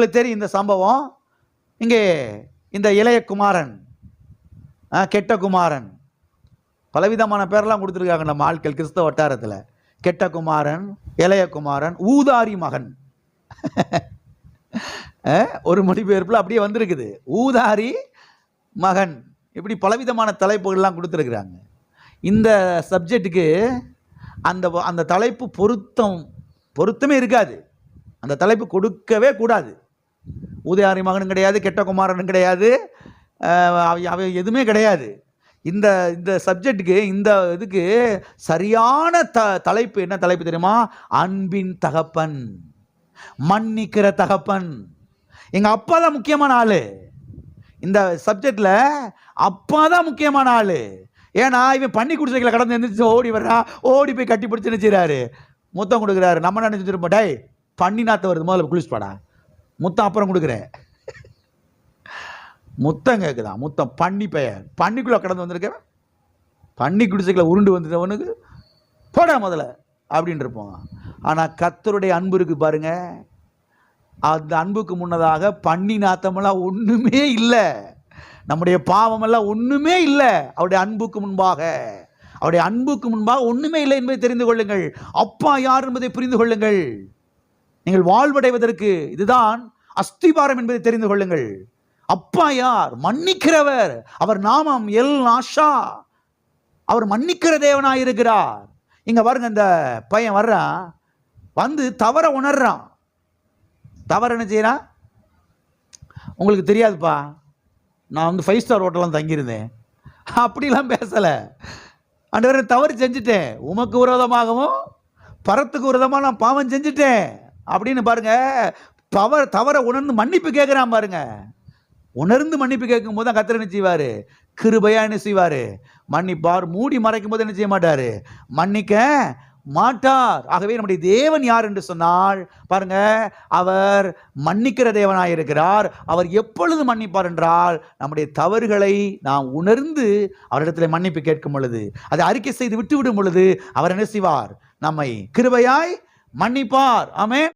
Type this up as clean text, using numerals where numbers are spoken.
உங்களுக்கு தெரியும் இந்த சம்பவம். இங்கே இந்த இளைய குமாரன், கெட்ட குமாரன், பலவிதமான பேரெல்லாம் கொடுத்துருக்காங்க நம்ம ஆட்கள் கிறிஸ்தவ வட்டாரத்தில். கெட்ட குமாரன், இளைய குமாரன், ஊதாரி மகன். ஒரு மொழிபெயர்ப்பில் அப்படியே வந்திருக்குது, ஊதாரி மகன். இப்படி பலவிதமான தலைப்புகள்லாம் கொடுத்துருக்குறாங்க. இந்த சப்ஜெக்டுக்கு அந்த அந்த தலைப்பு பொருத்தமே இருக்காது. அந்த தலைப்பு கொடுக்கவே கூடாது. ஊதாரி மகனும் கிடையாது, கெட்ட குமாரனும் கிடையாது, அவை எதுவுமே கிடையாது. இந்த இந்த சப்ஜெக்டுக்கு, இந்த இதுக்கு சரியான தலைப்பு என்ன தலைப்பு தெரியுமா? அன்பின் தகப்பன், மன்னிக்கிற தகப்பன். எங்க அப்பா தான் முக்கியமான ஆளு. இந்த சப்ஜெக்ட்ல அப்பா தான் முக்கியமான ஆளு. ஏன்னா இவன் பண்ணி குடிசைகளை கடந்து எந்திரிச்சு ஓடி வர்றா, ஓடி போய் கட்டி பிடிச்சு நினைச்சாரு, முத்தம் கொடுக்குறாரு. நம்ம நினைச்சிருப்போம், டேய் பண்ணி நாத்த வருது, முதல்ல குளிச்சுப்பாடா, முத்தம் அப்புறம் கொடுக்குறேன். முத்தம் கேட்குதான், முத்தம் பண்ணி பெயர், பண்ணிக்குள்ள கடந்து வந்திருக்க, பண்ணி குடிசைகளை உருண்டு வந்துட்டவனுக்கு போடா முதல்ல அப்படின்னு இருப்போம். ஆனால் கர்த்தருடைய அன்பு இருக்கு பாருங்க, அந்த அன்புக்கு முன்னதாக பண்ணி நாத்தமெல்லாம் ஒன்றுமே இல்லை, நம்முடைய பாவமெல்லாம் ஒன்றுமே இல்லை. அவருடைய அன்புக்கு முன்பாக, அவருடைய அன்புக்கு முன்பாக ஒன்றுமே இல்லை என்பதை தெரிந்து கொள்ளுங்கள். அப்பா யார் என்பதை புரிந்து கொள்ளுங்கள். நீங்கள் வாழ்வடைவதற்கு இதுதான் அஸ்திபாரம் என்பதை தெரிந்து கொள்ளுங்கள். அப்பா யார்? மன்னிக்கிறவர். அவர் நாமம் எல் ஆஷா. அவர் மன்னிக்கிற தேவனாயிருக்கிறார். இங்க பாருங்க, இந்த பையன் வர்றான், வந்து தவற உணர்றான். தவறு என்ன செய்யறான்? உங்களுக்கு தெரியாதுப்பா, நான் வந்து 5 ஸ்டார் ஹோட்டலாம் தங்கியிருந்தேன், அப்படிலாம் பேசலை. ஆண்டவரே தவறு செஞ்சுட்டேன், உமக்கு விரோதமாகவும் பரத்துக்கு விரோதமாக நான் பாவம் செஞ்சுட்டேன் அப்படின்னு பாருங்க, தவற உணர்ந்து மன்னிப்பு கேட்குறான் பாருங்க. உணர்ந்து மன்னிப்பு கேட்கும் போது தான் கர்த்தர் என்ன செய்வார்? கிருபையா என்ன செய்வார்? மன்னிப்பார். மூடி மறைக்கும் போது என்ன செய்ய மாட்டார்? மன்னிக்க மாட்டார். ஆகவே நம்முடைய தேவன் யார் என்று சொன்னால் பாருங்க, அவர் மன்னிக்கிற தேவனாயிருக்கிறார். அவர் எப்பொழுது மன்னிப்பார் என்றால், நம்முடைய தவறுகளை நாம் உணர்ந்து அவரிடத்தில் மன்னிப்பு கேட்கும் பொழுது, அதை அறிக்கை செய்து விட்டுவிடும் பொழுது அவர் என்ன செய்வார்? நம்மை கிருபையாய் மன்னிப்பார். ஆமென்.